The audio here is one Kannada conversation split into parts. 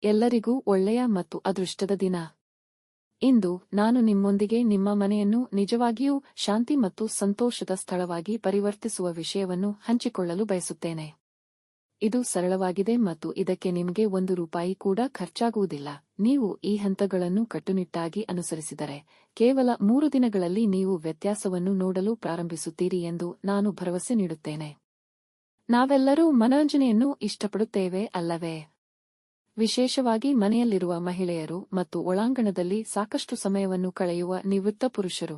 ಎಲ್ಲರಿಗೂ ಒಳ್ಳೆಯ ಮತ್ತು ಅದೃಷ್ಟದ ದಿನ. ಇಂದು ನಾನು ನಿಮ್ಮೊಂದಿಗೆ ನಿಮ್ಮ ಮನೆಯನ್ನು ನಿಜವಾಗಿಯೂ ಶಾಂತಿ ಮತ್ತು ಸಂತೋಷದ ಸ್ಥಳವಾಗಿ ಪರಿವರ್ತಿಸುವ ವಿಷಯವನ್ನು ಹಂಚಿಕೊಳ್ಳಲು ಬಯಸುತ್ತೇನೆ. ಇದು ಸರಳವಾಗಿದೆ ಮತ್ತು ಇದಕ್ಕೆ ನಿಮಗೆ ₹1 ಕೂಡ ಖರ್ಚಾಗುವುದಿಲ್ಲ. ನೀವು ಈ ಹಂತಗಳನ್ನು ಕಟ್ಟುನಿಟ್ಟಾಗಿ ಅನುಸರಿಸಿದರೆ ಕೇವಲ 3 ದಿನಗಳಲ್ಲಿ ನೀವು ವ್ಯತ್ಯಾಸವನ್ನು ನೋಡಲು ಪ್ರಾರಂಭಿಸುತ್ತೀರಿ ಎಂದು ನಾನು ಭರವಸೆ ನೀಡುತ್ತೇನೆ. ನಾವೆಲ್ಲರೂ ಮನರಂಜನೆಯನ್ನು ಇಷ್ಟಪಡುತ್ತೇವೆ ಅಲ್ಲವೇ? ವಿಶೇಷವಾಗಿ ಮನೆಯಲ್ಲಿರುವ ಮಹಿಳೆಯರು ಮತ್ತು ಒಳಾಂಗಣದಲ್ಲಿ ಸಾಕಷ್ಟು ಸಮಯವನ್ನು ಕಳೆಯುವ ನಿವೃತ್ತ ಪುರುಷರು.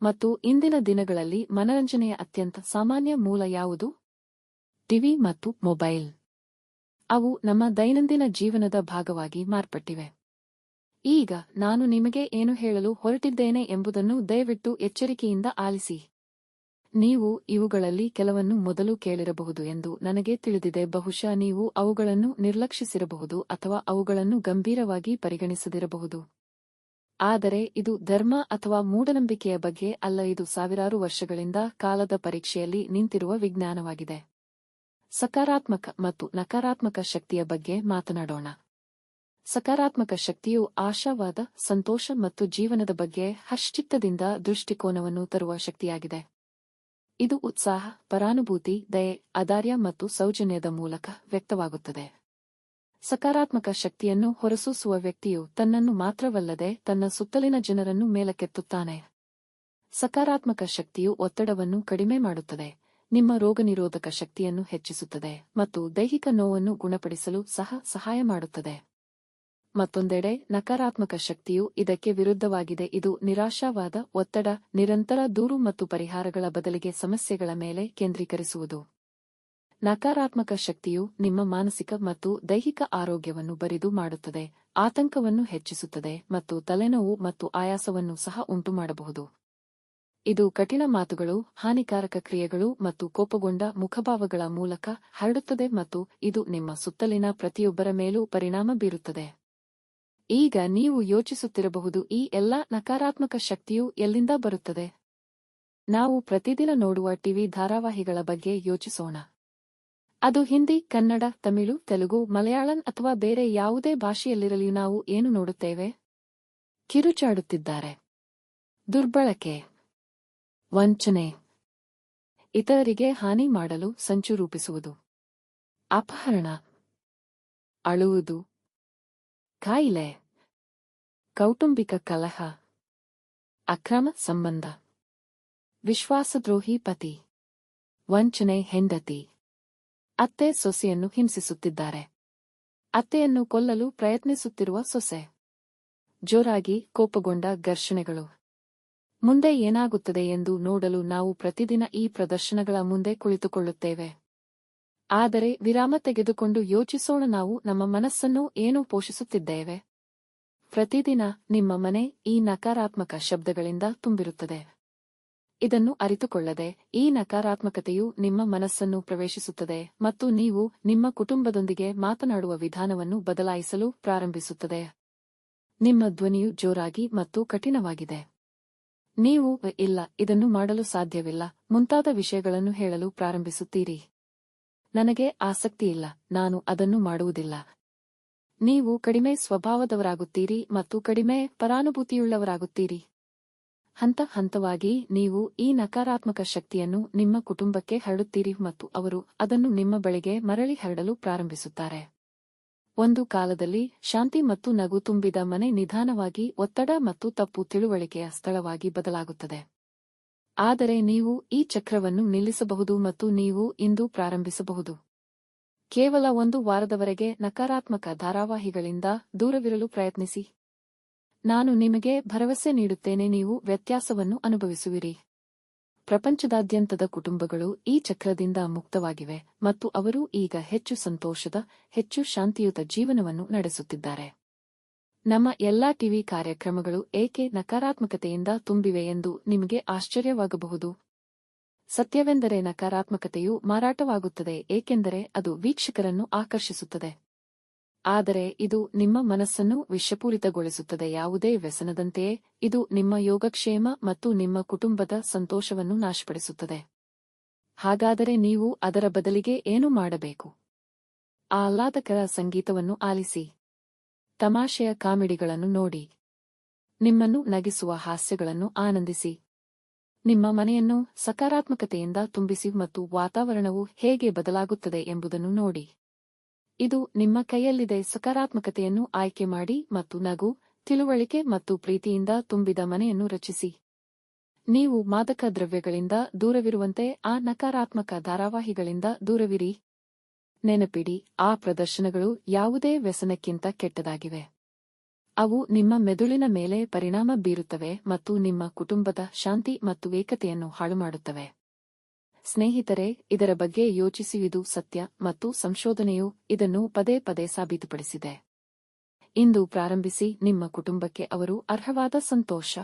ಮತ್ತು ಇಂದಿನ ದಿನಗಳಲ್ಲಿ ಮನರಂಜನೆಯ ಅತ್ಯಂತ ಸಾಮಾನ್ಯ ಮೂಲ ಯಾವುದು? ಟಿವಿ ಮತ್ತು ಮೊಬೈಲ್. ಅವು ನಮ್ಮ ದೈನಂದಿನ ಜೀವನದ ಭಾಗವಾಗಿ ಮಾರ್ಪಟ್ಟಿವೆ. ಈಗ ನಾನು ನಿಮಗೆ ಏನು ಹೇಳಲು ಹೊರಟಿದ್ದೇನೆ ಎಂಬುದನ್ನು ದಯವಿಟ್ಟು ಎಚ್ಚರಿಕೆಯಿಂದ ಆಲಿಸಿ. ನೀವು ಇವುಗಳಲ್ಲಿ ಕೆಲವನ್ನು ಮೊದಲು ಕೇಳಿರಬಹುದು ಎಂದು ನನಗೆ ತಿಳಿದಿದೆ. ಬಹುಶಃ ನೀವು ಅವುಗಳನ್ನು ನಿರ್ಲಕ್ಷಿಸಿರಬಹುದು ಅಥವಾ ಅವುಗಳನ್ನು ಗಂಭೀರವಾಗಿ ಪರಿಗಣಿಸದಿರಬಹುದು. ಆದರೆ ಇದು ಧರ್ಮ ಅಥವಾ ಮೂಢನಂಬಿಕೆಯ ಬಗ್ಗೆ ಅಲ್ಲ, ಇದು ಸಾವಿರಾರು ವರ್ಷಗಳಿಂದ ಕಾಲದ ಪರೀಕ್ಷೆಯಲ್ಲಿ ನಿಂತಿರುವ ವಿಜ್ಞಾನವಾಗಿದೆ. ಸಕಾರಾತ್ಮಕ ಮತ್ತು ನಕಾರಾತ್ಮಕ ಶಕ್ತಿಯ ಬಗ್ಗೆ ಮಾತನಾಡೋಣ. ಸಕಾರಾತ್ಮಕ ಶಕ್ತಿಯು ಆಶಾವಾದ, ಸಂತೋಷ ಮತ್ತು ಜೀವನದ ಬಗ್ಗೆ ಹರ್ಷಚಿತ್ತದಿಂದ ದೃಷ್ಟಿಕೋನವನ್ನು ತರುವ ಶಕ್ತಿಯಾಗಿದೆ. ಇದು ಉತ್ಸಾಹ, ಪರಾನುಭೂತಿ, ದಯೆ, ಔದಾರ್ಯ ಮತ್ತು ಸೌಜನ್ಯದ ಮೂಲಕ ವ್ಯಕ್ತವಾಗುತ್ತದೆ. ಸಕಾರಾತ್ಮಕ ಶಕ್ತಿಯನ್ನು ಹೊರಸೂಸುವ ವ್ಯಕ್ತಿಯು ತನ್ನನ್ನು ಮಾತ್ರವಲ್ಲದೆ ತನ್ನ ಸುತ್ತಲಿನ ಜನರನ್ನು ಮೇಲಕ್ಕೆತ್ತುತ್ತಾನೆ. ಸಕಾರಾತ್ಮಕ ಶಕ್ತಿಯು ಒತ್ತಡವನ್ನು ಕಡಿಮೆ ಮಾಡುತ್ತದೆ, ನಿಮ್ಮ ರೋಗನಿರೋಧಕ ಶಕ್ತಿಯನ್ನು ಹೆಚ್ಚಿಸುತ್ತದೆ ಮತ್ತು ದೈಹಿಕ ನೋವನ್ನು ಗುಣಪಡಿಸಲು ಸಹ ಸಹಾಯ ಮಾಡುತ್ತದೆ. ಮತ್ತೊಂದೆಡೆ ನಕಾರಾತ್ಮಕ ಶಕ್ತಿಯು ಇದಕ್ಕೆ ವಿರುದ್ಧವಾಗಿದೆ. ಇದು ನಿರಾಶಾವಾದ, ಒತ್ತಡ, ನಿರಂತರ ದೂರು ಮತ್ತು ಪರಿಹಾರಗಳ ಬದಲಿಗೆ ಸಮಸ್ಯೆಗಳ ಮೇಲೆ ಕೇಂದ್ರೀಕರಿಸುವುದು. ನಕಾರಾತ್ಮಕ ಶಕ್ತಿಯು ನಿಮ್ಮ ಮಾನಸಿಕ ಮತ್ತು ದೈಹಿಕ ಆರೋಗ್ಯವನ್ನು ಬರಿದು ಮಾಡುತ್ತದೆ, ಆತಂಕವನ್ನು ಹೆಚ್ಚಿಸುತ್ತದೆ ಮತ್ತು ತಲೆನೋವು ಮತ್ತು ಆಯಾಸವನ್ನು ಸಹ ಉಂಟುಮಾಡಬಹುದು. ಇದು ಕಠಿಣ ಮಾತುಗಳು, ಹಾನಿಕಾರಕ ಕ್ರಿಯೆಗಳು ಮತ್ತು ಕೋಪಗೊಂಡ ಮುಖಭಾವಗಳ ಮೂಲಕ ಹರಡುತ್ತದೆ ಮತ್ತು ಇದು ನಿಮ್ಮ ಸುತ್ತಲಿನ ಪ್ರತಿಯೊಬ್ಬರ ಮೇಲೂ ಪರಿಣಾಮ ಬೀರುತ್ತದೆ. ಈಗ ನೀವು ಯೋಚಿಸುತ್ತಿರಬಹುದು, ಈ ಎಲ್ಲಾ ನಕಾರಾತ್ಮಕ ಶಕ್ತಿಯು ಎಲ್ಲಿಂದ ಬರುತ್ತದೆ? ನಾವು ಪ್ರತಿದಿನ ನೋಡುವ ಟಿವಿ ಧಾರಾವಾಹಿಗಳ ಬಗ್ಗೆ ಯೋಚಿಸೋಣ. ಅದು ಹಿಂದಿ, ಕನ್ನಡ, ತಮಿಳು, ತೆಲುಗು, ಮಲಯಾಳಂ ಅಥವಾ ಬೇರೆ ಯಾವುದೇ ಭಾಷೆಯಲ್ಲಿರಲಿ, ನಾವು ಏನು ನೋಡುತ್ತೇವೆ? ಕಿರುಚಾಡುತ್ತಿದ್ದಾರೆ, ದುರ್ಬಳಕೆ, ವಂಚನೆ, ಇತರರಿಗೆ ಹಾನಿ ಮಾಡಲು ಸಂಚು ರೂಪಿಸುವುದು, ಅಪಹರಣ, ಅಳುವುದು, ಕಾಯಿಲೆ, ಕೌಟುಂಬಿಕ ಕಲಹ, ಅಕ್ರಮ ಸಂಬಂಧ, ವಿಶ್ವಾಸದ್ರೋಹಿ ಪತಿ, ವಂಚನೆ ಹೆಂಡತಿ, ಅತ್ತೆ ಸೊಸೆಯನ್ನು ಹಿಂಸಿಸುತ್ತಿದ್ದಾರೆ, ಅತ್ತೆಯನ್ನು ಕೊಲ್ಲಲು ಪ್ರಯತ್ನಿಸುತ್ತಿರುವ ಸೊಸೆ, ಜೋರಾಗಿ ಕೋಪಗೊಂಡ ಘರ್ಷಣೆಗಳು. ಮುಂದೆ ಏನಾಗುತ್ತದೆ ಎಂದು ನೋಡಲು ನಾವು ಪ್ರತಿದಿನ ಈ ಪ್ರದರ್ಶನಗಳ ಮುಂದೆ ಕುಳಿತುಕೊಳ್ಳುತ್ತೇವೆ. ಆದರೆ ವಿರಾಮ ತೆಗೆದುಕೊಂಡು ಯೋಚಿಸೋಣ, ನಾವು ನಮ್ಮ ಮನಸ್ಸನ್ನು ಏನು ಪೋಷಿಸುತ್ತಿದ್ದೇವೆ? ಪ್ರತಿದಿನ ನಿಮ್ಮ ಮನೆ ಈ ನಕಾರಾತ್ಮಕ ಶಬ್ದಗಳಿಂದ ತುಂಬಿರುತ್ತದೆ. ಇದನ್ನು ಅರಿತುಕೊಳ್ಳದೆ ಈ ನಕಾರಾತ್ಮಕತೆಯು ನಿಮ್ಮ ಮನಸ್ಸನ್ನು ಪ್ರವೇಶಿಸುತ್ತದೆ ಮತ್ತು ನೀವು ನಿಮ್ಮ ಕುಟುಂಬದೊಂದಿಗೆ ಮಾತನಾಡುವ ವಿಧಾನವನ್ನು ಬದಲಾಯಿಸಲು ಪ್ರಾರಂಭಿಸುತ್ತದೆ. ನಿಮ್ಮ ಧ್ವನಿಯು ಜೋರಾಗಿ ಮತ್ತು ಕಠಿಣವಾಗಿದೆ. ನೀವು ಇಲ್ಲ, ಇದನ್ನು ಮಾಡಲು ಸಾಧ್ಯವಿಲ್ಲ ಮುಂತಾದ ವಿಷಯಗಳನ್ನು ಹೇಳಲು ಪ್ರಾರಂಭಿಸುತ್ತೀರಿ. ನನಗೆ ಆಸಕ್ತಿಯಿಲ್ಲ, ನಾನು ಅದನ್ನು ಮಾಡುವುದಿಲ್ಲ. ನೀವು ಕಡಿಮೆ ಸ್ವಭಾವದವರಾಗುತ್ತೀರಿ ಮತ್ತು ಕಡಿಮೆ ಪರಾನುಭೂತಿಯುಳ್ಳವರಾಗುತ್ತೀರಿ. ಹಂತ ಹಂತವಾಗಿ ನೀವು ಈ ನಕಾರಾತ್ಮಕ ಶಕ್ತಿಯನ್ನು ನಿಮ್ಮ ಕುಟುಂಬಕ್ಕೆ ಹರಡುತ್ತೀರಿ ಮತ್ತು ಅವರು ಅದನ್ನು ನಿಮ್ಮ ಬಳಿಗೆ ಮರಳಿ ಹರಡಲು ಪ್ರಾರಂಭಿಸುತ್ತಾರೆ. ಒಂದು ಕಾಲದಲ್ಲಿ ಶಾಂತಿ ಮತ್ತು ನಗು ತುಂಬಿದ ಮನೆ ನಿಧಾನವಾಗಿ ಒತ್ತಡ ಮತ್ತು ತಪ್ಪು ತಿಳುವಳಿಕೆಯ ಸ್ಥಳವಾಗಿ ಬದಲಾಗುತ್ತದೆ. ಆದರೆ ನೀವು ಈ ಚಕ್ರವನ್ನು ನಿಲ್ಲಿಸಬಹುದು ಮತ್ತು ನೀವು ಇಂದು ಪ್ರಾರಂಭಿಸಬಹುದು. ಕೇವಲ 1 ವಾರದವರೆಗೆ ನಕಾರಾತ್ಮಕ ಧಾರಾವಾಹಿಗಳಿಂದ ದೂರವಿರಲು ಪ್ರಯತ್ನಿಸಿ. ನಾನು ನಿಮಗೆ ಭರವಸೆ ನೀಡುತ್ತೇನೆ, ನೀವು ವ್ಯತ್ಯಾಸವನ್ನು ಅನುಭವಿಸುವಿರಿ. ಪ್ರಪಂಚದಾದ್ಯಂತದ ಕುಟುಂಬಗಳು ಈ ಚಕ್ರದಿಂದ ಮುಕ್ತವಾಗಿವೆ ಮತ್ತು ಅವರು ಈಗ ಹೆಚ್ಚು ಸಂತೋಷದ, ಹೆಚ್ಚು ಶಾಂತಿಯುತ ಜೀವನವನ್ನು ನಡೆಸುತ್ತಿದ್ದಾರೆ. ನಮ್ಮ ಎಲ್ಲಾ ಟಿವಿ ಕಾರ್ಯಕ್ರಮಗಳು ಏಕೆ ನಕಾರಾತ್ಮಕತೆಯಿಂದ ತುಂಬಿವೆ ಎಂದು ನಿಮಗೆ ಆಶ್ಚರ್ಯವಾಗಬಹುದು. ಸತ್ಯವೆಂದರೆ ನಕಾರಾತ್ಮಕತೆಯು ಮಾರಾಟವಾಗುತ್ತದೆ ಏಕೆಂದರೆ ಅದು ವೀಕ್ಷಕರನ್ನು ಆಕರ್ಷಿಸುತ್ತದೆ. ಆದರೆ ಇದು ನಿಮ್ಮ ಮನಸ್ಸನ್ನು ವಿಷಪೂರಿತಗೊಳಿಸುತ್ತದೆ. ಯಾವುದೇ ವ್ಯಸನದಂತೆಯೇ ಇದು ನಿಮ್ಮ ಯೋಗಕ್ಷೇಮ ಮತ್ತು ನಿಮ್ಮ ಕುಟುಂಬದ ಸಂತೋಷವನ್ನು ನಾಶಪಡಿಸುತ್ತದೆ. ಹಾಗಾದರೆ ನೀವು ಅದರ ಬದಲಿಗೆ ಏನು ಮಾಡಬೇಕು? ಆಹ್ಲಾದಕರ ಸಂಗೀತವನ್ನು ಆಲಿಸಿ. ತಮಾಷೆಯ ಕಾಮಿಡಿಗಳನ್ನು ನೋಡಿ. ನಿಮ್ಮನ್ನು ನಗಿಸುವ ಹಾಸ್ಯಗಳನ್ನು ಆನಂದಿಸಿ. ನಿಮ್ಮ ಮನೆಯನ್ನು ಸಕಾರಾತ್ಮಕತೆಯಿಂದ ತುಂಬಿಸಿ ಮತ್ತು ವಾತಾವರಣವು ಹೇಗೆ ಬದಲಾಗುತ್ತದೆ ಎಂಬುದನ್ನು ನೋಡಿ. ಇದು ನಿಮ್ಮ ಕೈಯಲ್ಲಿದೆ. ಸಕಾರಾತ್ಮಕತೆಯನ್ನು ಆಯ್ಕೆ ಮಾಡಿ ಮತ್ತು ನಗು, ತಿಳುವಳಿಕೆ ಮತ್ತು ಪ್ರೀತಿಯಿಂದ ತುಂಬಿದ ಮನೆಯನ್ನು ರಚಿಸಿ. ನೀವು ಮಾದಕ ದ್ರವ್ಯಗಳಿಂದ ದೂರವಿರುವಂತೆ ಆ ನಕಾರಾತ್ಮಕ ಧಾರಾವಾಹಿಗಳಿಂದ ದೂರವಿರಿ. ನೆನಪಿಡಿ, ಆ ಪ್ರದರ್ಶನಗಳು ಯಾವುದೇ ವ್ಯಸನಕ್ಕಿಂತ ಕೆಟ್ಟದಾಗಿವೆ. ಅವು ನಿಮ್ಮ ಮೆದುಳಿನ ಮೇಲೆ ಪರಿಣಾಮ ಬೀರುತ್ತವೆ ಮತ್ತು ನಿಮ್ಮ ಕುಟುಂಬದ ಶಾಂತಿ ಮತ್ತು ಏಕತೆಯನ್ನು ಹಾಳುಮಾಡುತ್ತವೆ. ಸ್ನೇಹಿತರೆ, ಇದರ ಬಗ್ಗೆ ಯೋಚಿಸಿ. ಇದು ಸತ್ಯ ಮತ್ತು ಸಂಶೋಧನೆಯು ಇದನ್ನು ಪದೇ ಪದೇ ಸಾಬೀತುಪಡಿಸಿದೆ. ಇಂದು ಪ್ರಾರಂಭಿಸಿ. ನಿಮ್ಮ ಕುಟುಂಬಕ್ಕೆ ಅವರು ಅರ್ಹವಾದ ಸಂತೋಷ